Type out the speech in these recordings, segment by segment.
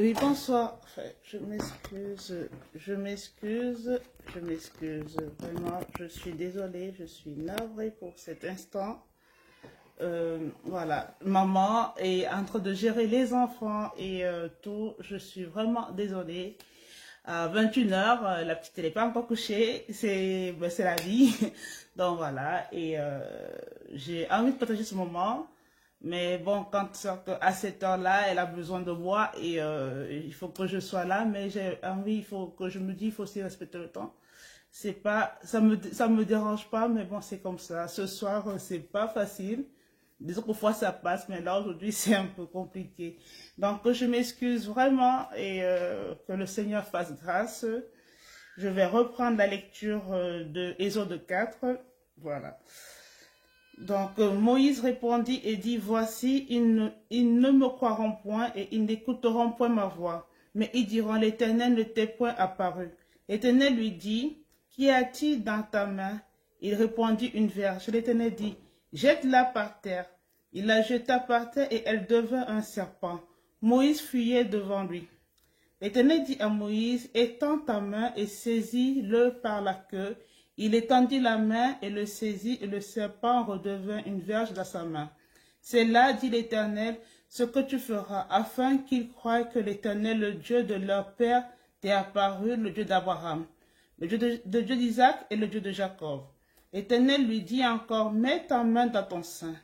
Oui, bonsoir. Enfin, je m'excuse, Vraiment, je suis désolée, je suis navrée pour cet instant. Voilà, maman est en train de gérer les enfants et tout. Je suis vraiment désolée. À 21h, la petite, elle n'est pas encore couchée. C'est la vie. Donc voilà, et j'ai envie de partager ce moment. Mais bon, à cette heure-là, elle a besoin de moi et il faut que je sois là. Mais j'ai envie, il faut que je me dise, il faut aussi respecter le temps. C'est pas, ça me dérange pas, mais bon, c'est comme ça. Ce soir, c'est pas facile. Disons que parfois ça passe, mais là aujourd'hui c'est un peu compliqué. Donc je m'excuse vraiment et que le Seigneur fasse grâce. Je vais reprendre la lecture de Exode 4. Voilà. Donc Moïse répondit et dit, voici, ils ne me croiront point et ils n'écouteront point ma voix. Mais ils diront, l'Éternel ne t'est point apparu. L'Éternel lui dit, qu'y a-t-il dans ta main? Il répondit, une verge. L'Éternel dit, jette-la par terre. Il la jeta par terre et elle devint un serpent. Moïse fuyait devant lui. L'Éternel dit à Moïse, étends ta main et saisis-le par la queue. Il étendit la main et le saisit, et le serpent redevint une verge dans sa main. C'est là, dit l'Éternel, ce que tu feras, afin qu'ils croient que l'Éternel, le Dieu de leur père, t'est apparu, le Dieu d'Abraham, le Dieu d'Isaac et le Dieu de Jacob. L'Éternel lui dit encore, mets ta main dans ton sein.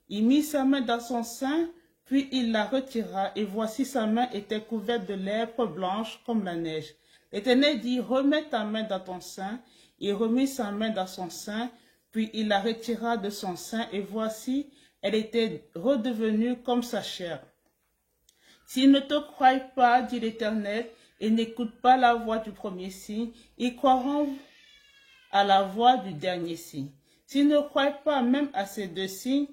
Il mit sa main dans son sein, puis il la retira, et voici sa main était couverte de lèpre blanche comme la neige. L'Éternel dit, remets ta main dans ton sein. Il remit sa main dans son sein, puis il la retira de son sein, et voici, elle était redevenue comme sa chair. S'ils ne te croient pas, dit l'Éternel, et n'écoutent pas la voix du premier signe, ils croiront à la voix du dernier signe. S'ils ne croient pas même à ces deux signes,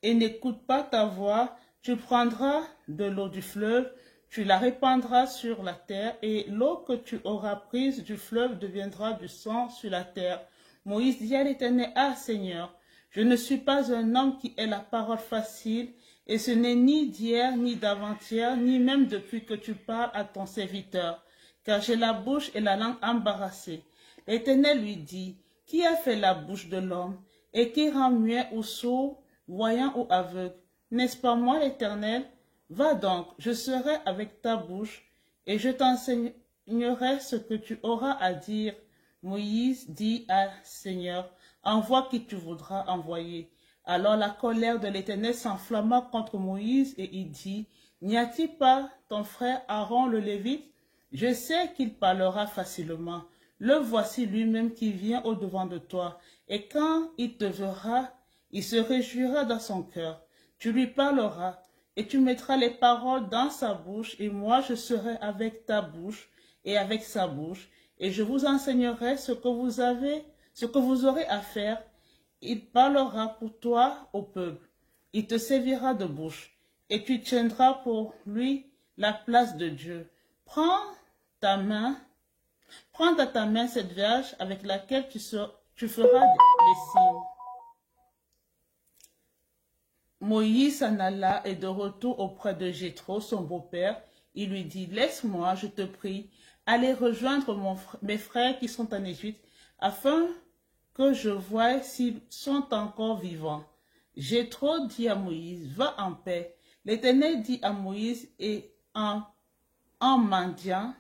et n'écoutent pas ta voix, tu prendras de l'eau du fleuve, tu la répandras sur la terre, et l'eau que tu auras prise du fleuve deviendra du sang sur la terre. Moïse dit à l'Éternel, ah Seigneur, je ne suis pas un homme qui ait la parole facile, et ce n'est ni d'hier, ni d'avant-hier, ni même depuis que tu parles à ton serviteur, car j'ai la bouche et la langue embarrassées. L'Éternel lui dit, qui a fait la bouche de l'homme, et qui rend muet ou sourd, voyant ou aveugle? N'est-ce pas moi l'Éternel? Va donc, je serai avec ta bouche, et je t'enseignerai ce que tu auras à dire. Moïse dit à Seigneur, envoie qui tu voudras envoyer. Alors la colère de l'Éternel s'enflamma contre Moïse, et il dit, n'y a-t-il pas ton frère Aaron le Lévite? Je sais qu'il parlera facilement. Le voici lui-même qui vient au-devant de toi, et quand il te verra, il se réjouira dans son cœur. Tu lui parleras, et tu mettras les paroles dans sa bouche, et moi je serai avec ta bouche et avec sa bouche, et je vous enseignerai ce que vous aurez à faire. Il parlera pour toi au peuple. Il te servira de bouche, et tu tiendras pour lui la place de Dieu. Prends dans ta main cette verge avec laquelle tu feras les signes. Moïse s'en alla et de retour auprès de Jéthro, son beau-père, il lui dit, laisse-moi, je te prie, aller rejoindre mes frères qui sont en Égypte, afin que je voie s'ils sont encore vivants. Jéthro dit à Moïse, va en paix. L'Éternel dit à Moïse et en mendiant,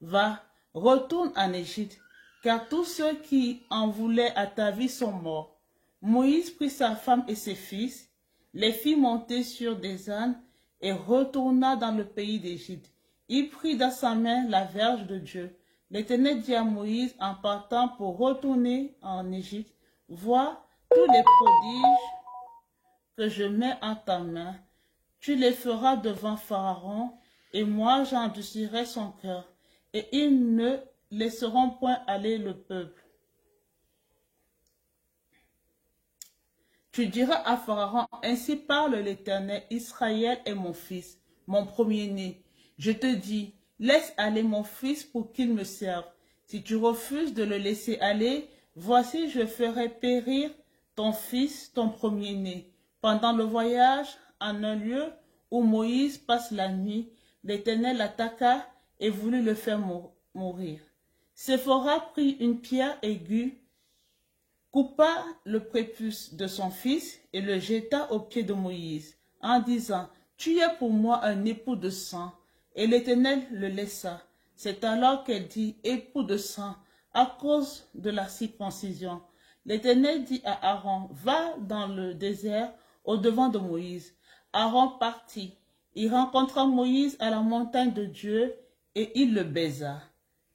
va, retourne en Égypte, car tous ceux qui en voulaient à ta vie sont morts. Moïse prit sa femme et ses fils, les fit monter sur des ânes et retourna dans le pays d'Égypte. Il prit dans sa main la verge de Dieu. L'Éternel dit à Moïse en partant pour retourner en Égypte, vois tous les prodiges que je mets en ta main, tu les feras devant Pharaon, et moi j'endurcirai son cœur, et ils ne laisseront point aller le peuple. Tu diras à Pharaon, ainsi parle l'Éternel, Israël est mon fils, mon premier-né. Je te dis, laisse aller mon fils pour qu'il me serve. Si tu refuses de le laisser aller, voici je ferai périr ton fils, ton premier-né. Pendant le voyage, en un lieu où Moïse passe la nuit, l'Éternel l'attaqua et voulut le faire mourir. Séphora prit une pierre aiguë, coupa le prépuce de son fils et le jeta aux pieds de Moïse, en disant, « Tu es pour moi un époux de sang. » Et l'Éternel le laissa. C'est alors qu'elle dit, « Époux de sang, à cause de la circoncision. » L'Éternel dit à Aaron, « Va dans le désert au-devant de Moïse. » Aaron partit. Il rencontra Moïse à la montagne de Dieu et il le baisa.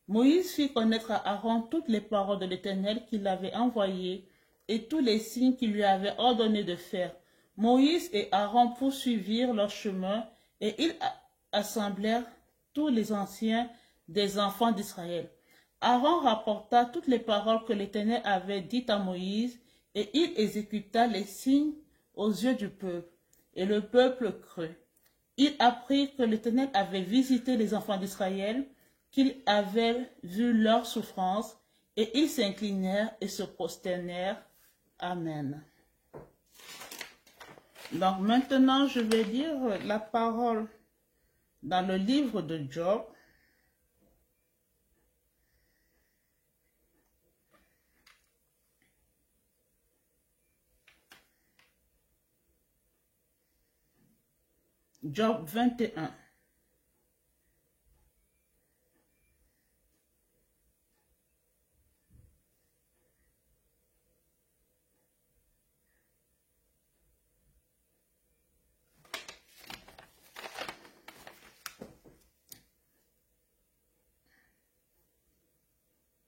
Moïse fit connaître à Aaron toutes les paroles de l'Éternel qu'il avait envoyées et tous les signes qu'il lui avait ordonné de faire. Moïse et Aaron poursuivirent leur chemin et ils assemblèrent tous les anciens des enfants d'Israël. Aaron rapporta toutes les paroles que l'Éternel avait dites à Moïse et il exécuta les signes aux yeux du peuple. Et le peuple crut. Il apprit que l'Éternel avait visité les enfants d'Israël, qu'il avait vu leur souffrance, et ils s'inclinèrent et se prosternèrent. Amen. Donc maintenant, je vais lire la parole dans le livre de Job. Job 21.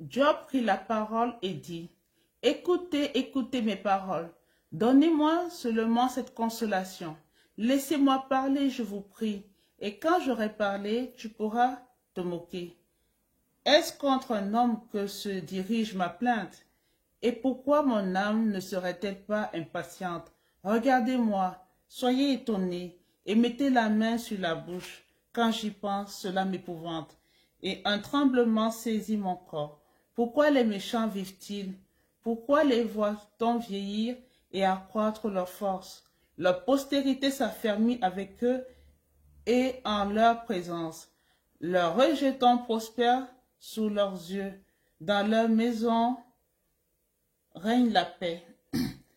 Job prit la parole et dit, « Écoutez, écoutez mes paroles. Donnez-moi seulement cette consolation. Laissez-moi parler, je vous prie, et quand j'aurai parlé, tu pourras te moquer. Est-ce contre un homme que se dirige ma plainte? Et pourquoi mon âme ne serait-elle pas impatiente? Regardez-moi, soyez étonnés, et mettez la main sur la bouche. Quand j'y pense, cela m'épouvante, et un tremblement saisit mon corps. Pourquoi les méchants vivent-ils? Pourquoi les voit-on vieillir et accroître leur force? Leur postérité s'affermit avec eux et en leur présence. Leurs rejetons prospèrent sous leurs yeux. Dans leur maison règne la paix,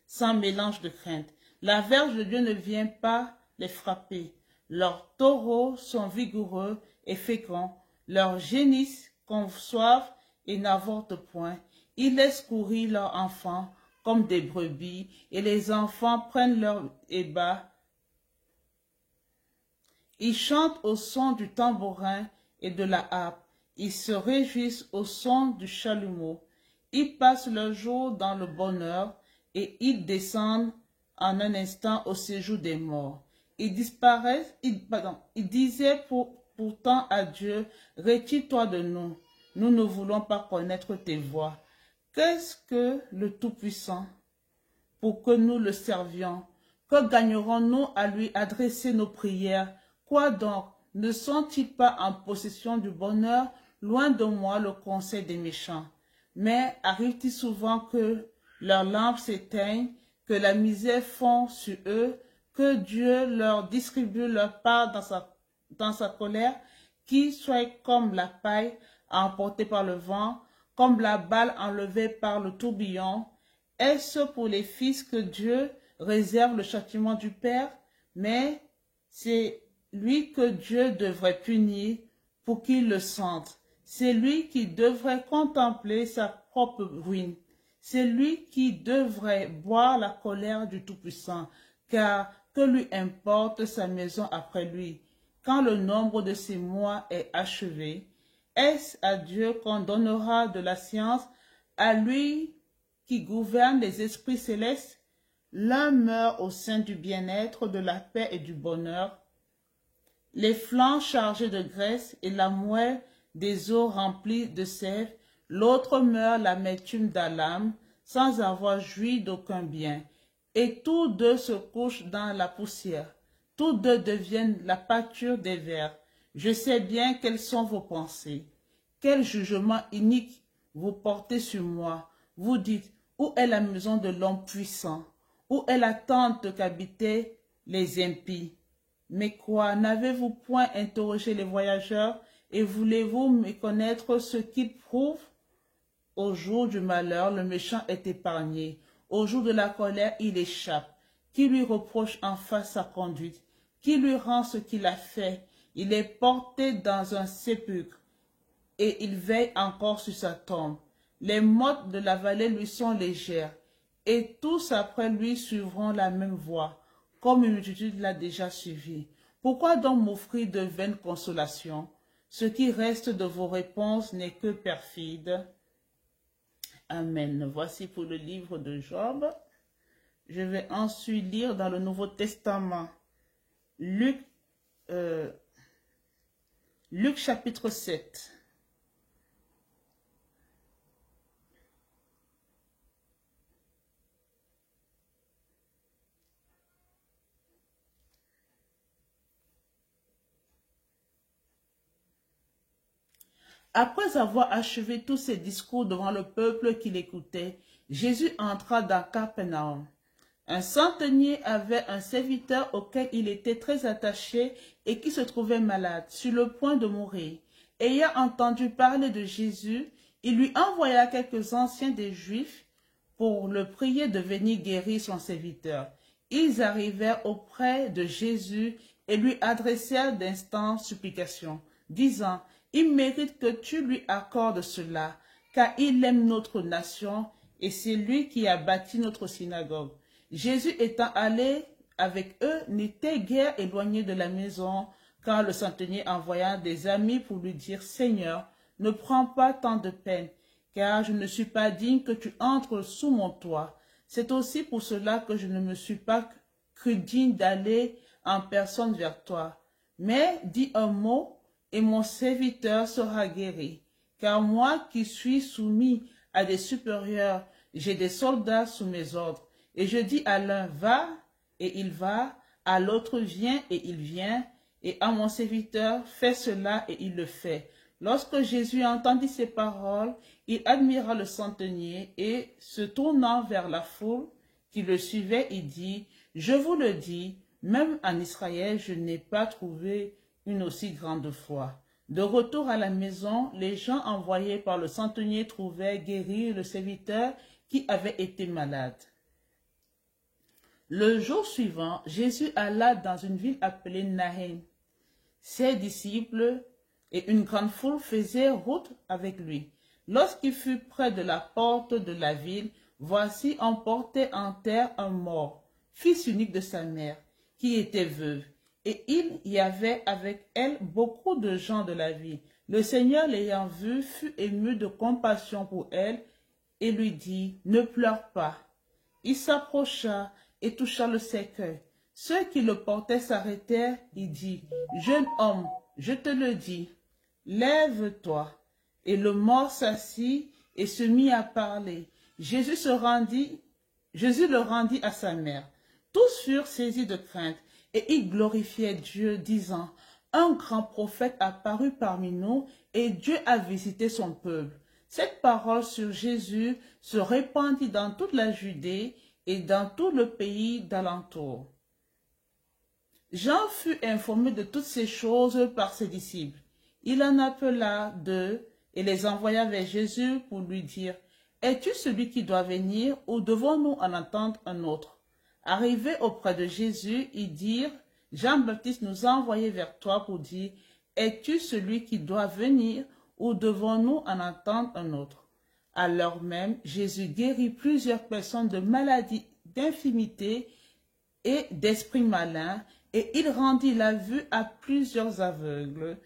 sans mélange de crainte. La verge de Dieu ne vient pas les frapper. Leurs taureaux sont vigoureux et féconds. Leurs génisses conçoivent et n'avortent point. Ils laissent courir leurs enfants comme des brebis, et les enfants prennent leur ébat. Ils chantent au son du tambourin et de la harpe. Ils se réjouissent au son du chalumeau. Ils passent leur jour dans le bonheur et ils descendent en un instant au séjour des morts. Ils disparaissent, ils disaient pourtant à Dieu, retire-toi de nous. Nous ne voulons pas connaître tes voies. Qu'est-ce que le Tout-Puissant pour que nous le servions? Que gagnerons-nous à lui adresser nos prières? Quoi donc? Ne sont-ils pas en possession du bonheur? Loin de moi le conseil des méchants. Mais arrive-t-il souvent que leurs lampes s'éteignent, que la misère fond sur eux, que Dieu leur distribue leur part dans sa colère, qu'ils soient comme la paille emportée par le vent, comme la balle enlevée par le tourbillon? Est-ce pour les fils que Dieu réserve le châtiment du Père? Mais c'est lui que Dieu devrait punir pour qu'il le sente. C'est lui qui devrait contempler sa propre ruine. C'est lui qui devrait boire la colère du Tout-Puissant, car que lui importe sa maison après lui, quand le nombre de ses mois est achevé? Est-ce à Dieu qu'on donnera de la science, à lui qui gouverne les esprits célestes? L'un meurt au sein du bien-être, de la paix et du bonheur, les flancs chargés de graisse et la moelle des os remplis de sève. L'autre meurt l'amertume d'Alam, sans avoir joui d'aucun bien. Et tous deux se couchent dans la poussière. Tous deux deviennent la pâture des vers. Je sais bien quelles sont vos pensées. Quel jugement inique vous portez sur moi. Vous dites, où est la maison de l'homme puissant? Où est la tente qu'habitaient les impies? Mais quoi, n'avez-vous point interrogé les voyageurs et voulez-vous méconnaître ce qu'ils prouvent? Au jour du malheur, le méchant est épargné. Au jour de la colère, il échappe. Qui lui reproche en face sa conduite? Qui lui rend ce qu'il a fait? Il est porté dans un sépulcre et il veille encore sur sa tombe. Les mottes de la vallée lui sont légères et tous après lui suivront la même voie, comme une multitude l'a déjà suivi. Pourquoi donc m'offrir de vaines consolations? Ce qui reste de vos réponses n'est que perfide. Amen. Voici pour le livre de Job. Je vais ensuite lire dans le Nouveau Testament Luc chapitre 7. Après avoir achevé tous ses discours devant le peuple qui l'écoutait, Jésus entra dans Capernaum. Un centenier avait un serviteur auquel il était très attaché et qui se trouvait malade, sur le point de mourir. Ayant entendu parler de Jésus, il lui envoya quelques anciens des Juifs pour le prier de venir guérir son serviteur. Ils arrivèrent auprès de Jésus et lui adressèrent d'instantes supplications, disant: il mérite que tu lui accordes cela, car il aime notre nation et c'est lui qui a bâti notre synagogue. Jésus étant allé avec eux n'était guère éloigné de la maison, car le centenier envoya des amis pour lui dire: Seigneur, ne prends pas tant de peine, car je ne suis pas digne que tu entres sous mon toit. C'est aussi pour cela que je ne me suis pas cru digne d'aller en personne vers toi. Mais dis un mot, et mon serviteur sera guéri. Car moi qui suis soumis à des supérieurs, j'ai des soldats sous mes ordres. Et je dis à l'un: va, et il va, à l'autre: viens, et il vient, et à mon serviteur: fais cela, et il le fait. Lorsque Jésus entendit ces paroles, il admira le centenier, et se tournant vers la foule qui le suivait, il dit: je vous le dis, même en Israël, je n'ai pas trouvé une aussi grande foi. De retour à la maison, les gens envoyés par le centenier trouvaient guéri le serviteur qui avait été malade. Le jour suivant, Jésus alla dans une ville appelée Naïm. Ses disciples et une grande foule faisaient route avec lui. Lorsqu'il fut près de la porte de la ville, voici on portait en terre un mort, fils unique de sa mère, qui était veuve. Et il y avait avec elle beaucoup de gens de la ville. Le Seigneur, l'ayant vue, fut ému de compassion pour elle et lui dit: ne pleure pas. Il s'approcha et toucha le cercueil. Ceux qui le portaient s'arrêtèrent. Il dit: jeune homme, je te le dis, lève-toi. Et le mort s'assit et se mit à parler. Jésus le rendit à sa mère. Tous furent saisis de crainte. Et ils glorifiaient Dieu, disant: un grand prophète a paru parmi nous, et Dieu a visité son peuple. Cette parole sur Jésus se répandit dans toute la Judée et dans tout le pays d'alentour. Jean fut informé de toutes ces choses par ses disciples. Il en appela deux et les envoya vers Jésus pour lui dire: es-tu celui qui doit venir, ou devons-nous en attendre un autre? Arrivés auprès de Jésus, ils dirent: Jean-Baptiste nous a envoyés vers toi pour dire: es-tu celui qui doit venir, ou devons-nous en attendre un autre? À l'heure même, Jésus guérit plusieurs personnes de maladies, d'infirmités et d'esprits malins, et il rendit la vue à plusieurs aveugles.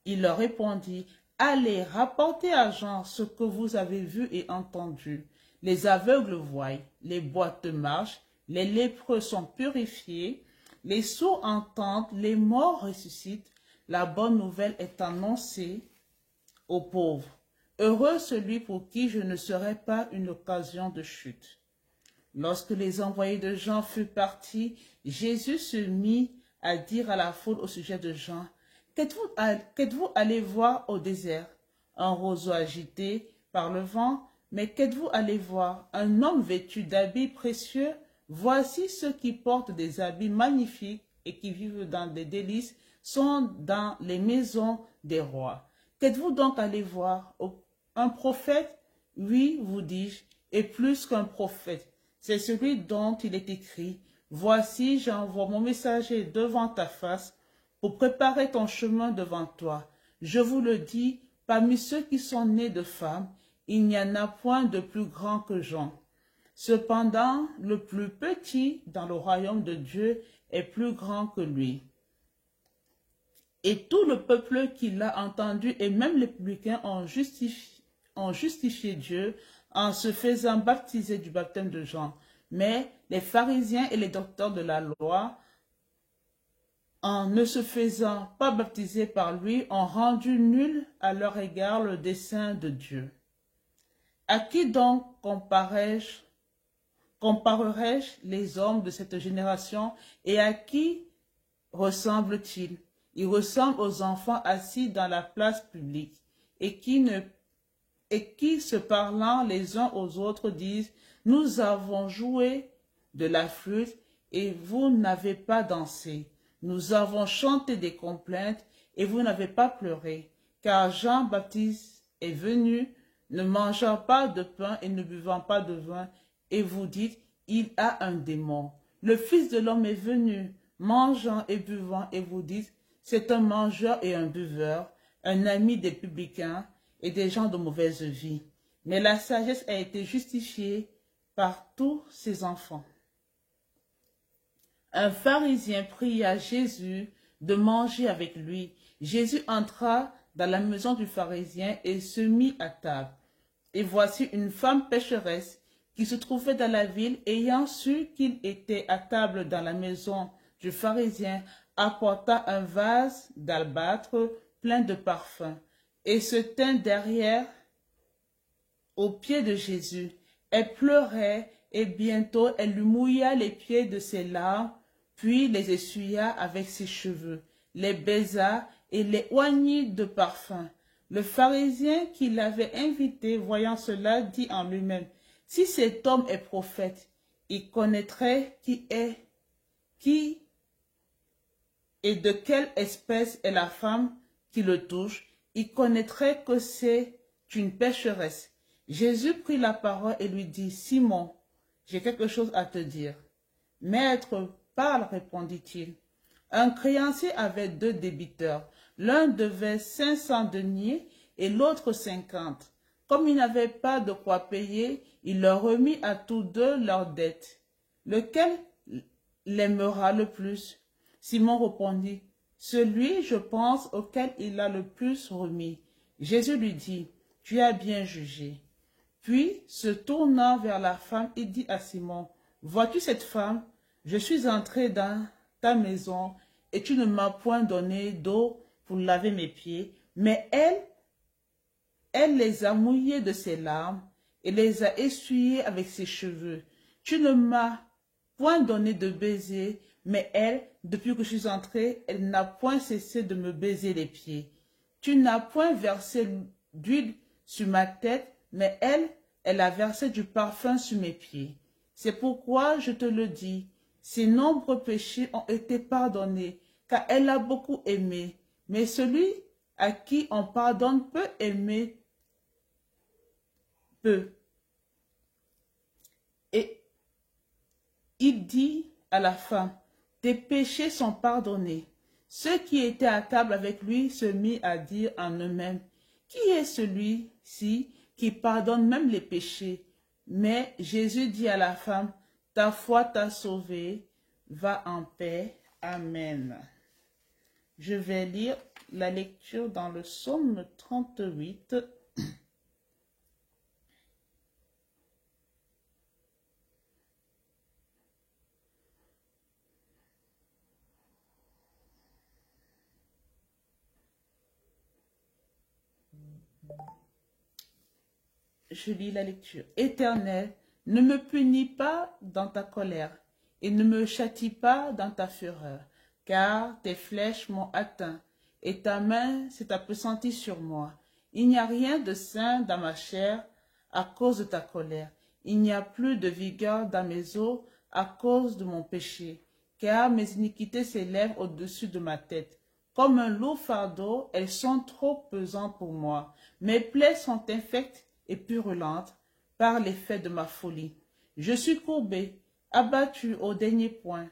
Il leur répondit: allez, rapportez à Jean ce que vous avez vu et entendu. Les aveugles voient, les boiteux marchent, les lépreux sont purifiés, les sourds entendent, les morts ressuscitent. La bonne nouvelle est annoncée aux pauvres. Heureux celui pour qui je ne serai pas une occasion de chute. Lorsque les envoyés de Jean furent partis, Jésus se mit à dire à la foule au sujet de Jean: qu'êtes-vous allé voir au désert? Un roseau agité par le vent? Mais qu'êtes-vous allé voir? Un homme vêtu d'habits précieux? Voici ceux qui portent des habits magnifiques et qui vivent dans des délices sont dans les maisons des rois. Qu'êtes-vous donc allé voir? Un prophète? Oui, vous dis-je, et plus qu'un prophète. C'est celui dont il est écrit, voici, j'envoie mon messager devant ta face pour préparer ton chemin devant toi. Je vous le dis, parmi ceux qui sont nés de femmes, il n'y en a point de plus grand que Jean. Cependant, le plus petit dans le royaume de Dieu est plus grand que lui. Et tout le peuple qui l'a entendu, et même les publicains, ont justifié Dieu en se faisant baptiser du baptême de Jean. Mais les pharisiens et les docteurs de la loi, en ne se faisant pas baptiser par lui, ont rendu nul à leur égard le dessein de Dieu. À qui donc comparerai-je les hommes de cette génération, et à qui ressemblent-ils? Ils ressemblent aux enfants assis dans la place publique, et qui, se parlant les uns aux autres, disent, nous avons joué de la flûte, et vous n'avez pas dansé. Nous avons chanté des complaintes, et vous n'avez pas pleuré. Car Jean-Baptiste est venu, ne mangeant pas de pain et ne buvant pas de vin, et vous dites, il a un démon. Le Fils de l'homme est venu, mangeant et buvant, et vous dites, c'est un mangeur et un buveur, un ami des publicains et des gens de mauvaise vie. Mais la sagesse a été justifiée par tous ses enfants. Un pharisien pria Jésus de manger avec lui. Jésus entra dans la maison du pharisien et se mit à table. Et voici une femme pécheresse qui se trouvait dans la ville, ayant su qu'il était à table dans la maison du pharisien, apporta un vase d'albâtre plein de parfums et se tint derrière aux pieds de Jésus. Elle pleurait et bientôt elle lui mouilla les pieds de ses larmes, puis les essuya avec ses cheveux, les baisa et les oignit de parfum. Le pharisien qui l'avait invité, voyant cela, dit en lui-même, si cet homme est prophète, il connaîtrait qui et de quelle espèce est la femme qui le touche, il connaîtrait que c'est une pécheresse. Jésus prit la parole et lui dit, Simon, j'ai quelque chose à te dire. Maître, parle, répondit-il. Un créancier avait 2 débiteurs. L'un devait 500 deniers et l'autre 50. Comme il n'avait pas de quoi payer, il leur remit à tous 2 leurs dettes. Lequel l'aimera le plus? Simon répondit, celui, je pense, auquel il a le plus remis. Jésus lui dit, tu as bien jugé. Puis, se tournant vers la femme, il dit à Simon, vois-tu cette femme? Je suis entré dans ta maison et tu ne m'as point donné d'eau pour laver mes pieds, mais elle les a mouillés de ses larmes et les a essuyés avec ses cheveux. Tu ne m'as point donné de baiser, mais elle, depuis que je suis entrée, elle n'a point cessé de me baiser les pieds. Tu n'as point versé d'huile sur ma tête, mais elle a versé du parfum sur mes pieds. C'est pourquoi je te le dis, ses nombreux péchés ont été pardonnés, car elle a beaucoup aimé. Mais celui à qui on pardonne peut aimer peu. Et il dit à la femme, tes péchés sont pardonnés. Ceux qui étaient à table avec lui se mirent à dire en eux-mêmes, qui est celui-ci qui pardonne même les péchés? Mais Jésus dit à la femme, ta foi t'a sauvée, va en paix. Amen. Je vais lire la lecture dans le psaume 38. Je lis la lecture. Éternel, ne me punis pas dans ta colère et ne me châtie pas dans ta fureur, car tes flèches m'ont atteint et ta main s'est appesantie sur moi. Il n'y a rien de sain dans ma chair à cause de ta colère. Il n'y a plus de vigueur dans mes os à cause de mon péché. car mes iniquités s'élèvent au-dessus de ma tête. Comme un lourd fardeau, elles sont trop pesantes pour moi. Mes plaies sont infectes et purulentes par l'effet de ma folie. Je suis courbé, abattu au dernier point.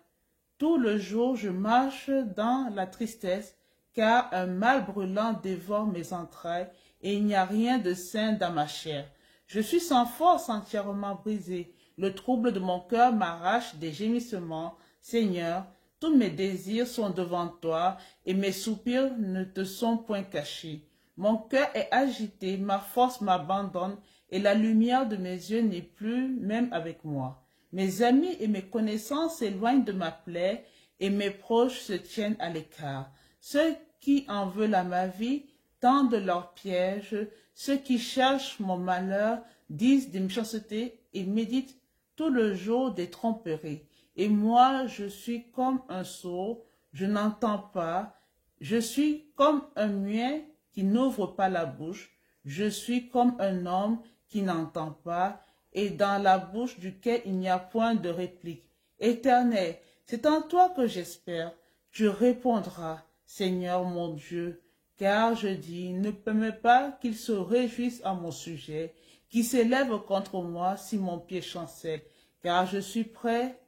Tout le jour, je marche dans la tristesse, car un mal brûlant dévore mes entrailles, et il n'y a rien de sain dans ma chair. Je suis sans force, entièrement brisé. Le trouble de mon cœur m'arrache des gémissements. Seigneur, tous mes désirs sont devant toi, et mes soupirs ne te sont point cachés. Mon cœur est agité, ma force m'abandonne, et la lumière de mes yeux n'est plus même avec moi. Mes amis et mes connaissances s'éloignent de ma plaie, et mes proches se tiennent à l'écart. Ceux qui en veulent à ma vie tendent leurs pièges, ceux qui cherchent mon malheur disent des méchancetés et méditent tout le jour des tromperies. Et moi, je suis comme un sourd, je n'entends pas, je suis comme un muet qui n'ouvre pas la bouche, je suis comme un homme qui n'entend pas, et dans la bouche duquel il n'y a point de réplique. Éternel, c'est en toi que j'espère. Tu répondras, Seigneur mon Dieu, car je dis, ne permets pas qu'il se réjouisse à mon sujet, qu'il s'élève contre moi si mon pied chancelle, car je suis prêt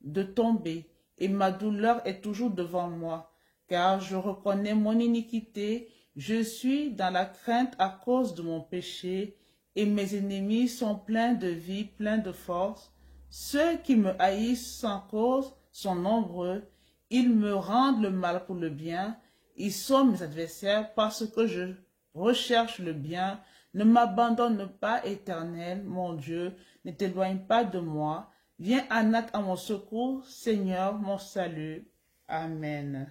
de tomber, et ma douleur est toujours devant moi, car je reconnais mon iniquité, je suis dans la crainte à cause de mon péché, et mes ennemis sont pleins de vie, pleins de force. Ceux qui me haïssent sans cause sont nombreux, ils me rendent le mal pour le bien, ils sont mes adversaires parce que je recherche le bien. Ne m'abandonne pas, Éternel, mon Dieu, ne t'éloigne pas de moi. Viens en hâte à mon secours, Seigneur, mon salut. Amen.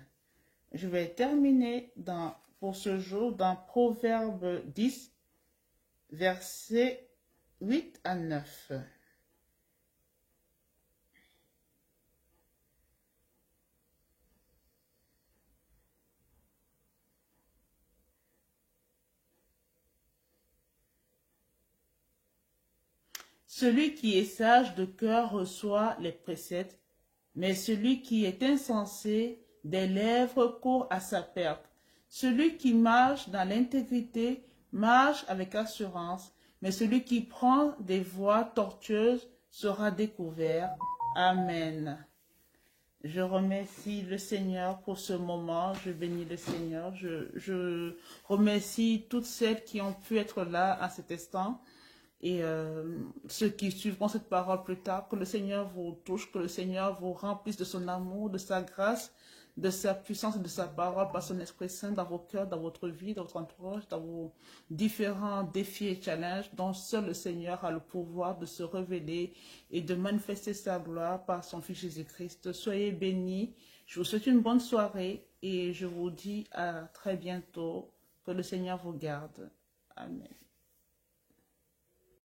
Je vais terminer pour ce jour dans Proverbe 10, versets 8 à 9. Celui qui est sage de cœur reçoit les préceptes, mais celui qui est insensé des lèvres court à sa perte. Celui qui marche dans l'intégrité marche avec assurance, mais celui qui prend des voies tortueuses sera découvert. Amen. Je remercie le Seigneur pour ce moment. Je bénis le Seigneur. Je remercie toutes celles qui ont pu être là à cet instant. Et ceux qui suivront cette parole plus tard, que le Seigneur vous touche, que le Seigneur vous remplisse de son amour, de sa grâce, de sa puissance et de sa parole par son Esprit Saint dans vos cœurs, dans votre vie, dans votre entourage, dans vos différents défis et challenges dont seul le Seigneur a le pouvoir de se révéler et de manifester sa gloire par son Fils Jésus-Christ. Soyez bénis. Je vous souhaite une bonne soirée et je vous dis à très bientôt. Que le Seigneur vous garde. Amen.